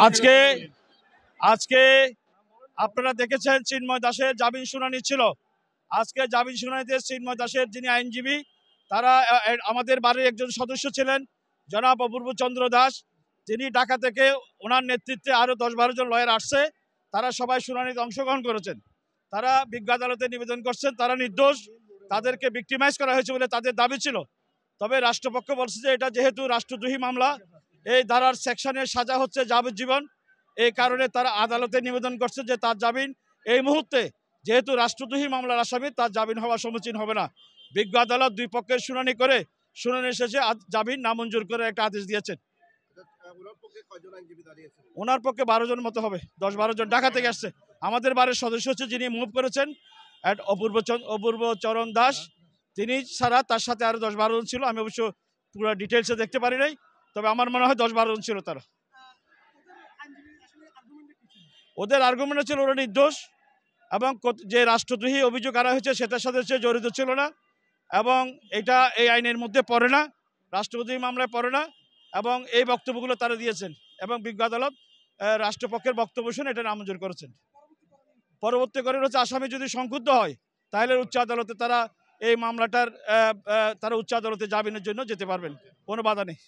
আজকে আজকে আপনারা দেখেছেন চিন্ময় দাসের জামিন শুনানি ছিল। আজকে জামিন শুনানিতে চিন্ময় দাসের যিনি আইনজীবী তারা আমাদের বাড়ির একজন সদস্য ছিলেন জনাব অপূর্ব চন্দ্র দাস। তিনি ঢাকা থেকে ওনার নেতৃত্বে আরো 10-12 জন লয়ার আসছে, তারা সবাই শুনানিতে অংশগ্রহণ করেছেন। তারা বিজ্ঞ আদালতে নিবেদন করছেন তারা নির্দোষ, তাদেরকে ভিক্টিমাইজ করা হয়েছে বলে তাদের দাবি ছিল। তবে রাষ্ট্রপক্ষ বলছে যে এটা যেহেতু রাষ্ট্রদ্রোহী মামলা, এই ধারার সেকশনের সাজা হচ্ছে যাবজ্জীবন, এই কারণে তারা আদালতে নিবেদন করছে যে তার জামিন এই মুহূর্তে যেহেতু রাষ্ট্রদ্রোহী মামলার আসামি তার জামিন হওয়া সমীচীন হবে না। বিজ্ঞ আদালত দুই পক্ষের শুনানি করে শুনানি শেষে জামিন নামঞ্জুর করে একটা আদেশ দিয়েছেন। ওনার পক্ষে 12 জন মতো হবে, 10-12 জন ঢাকা থেকে আসছে। আমাদের বাড়ির সদস্য হচ্ছে যিনি মুভ করেছেন অপূর্ব চরণ দাস, তিনি ছাড়া তার সাথে আরো 10-12 জন ছিল। আমি অবশ্য পুরো ডিটেলসে দেখতে পারি নাই, তবে আমার মনে হয় 10-12 জন ছিল। তারা ওদের আর্গুমেন্ট ছিল ওরা নির্দোষ এবং যে রাষ্ট্রদ্রোহী অভিযোগ আনা হয়েছে সেটার সাথে সে জড়িত ছিল না এবং এটা এই আইনের মধ্যে পড়ে না, রাষ্ট্রদ্রোহী মামলায় পড়ে না, এবং এই বক্তব্যগুলো তারা দিয়েছেন এবং বিজ্ঞ আদালত রাষ্ট্রপক্ষের বক্তব্য শুনে এটা নামঞ্জুর করেছেন। পরবর্তী করে হচ্ছে আসামি যদি সংক্ষুব্ধ হয় তাহলে উচ্চ আদালতে তারা এই মামলাটার তারা উচ্চ আদালতে জামিনের জন্য যেতে পারবেন, কোনো বাধা নেই।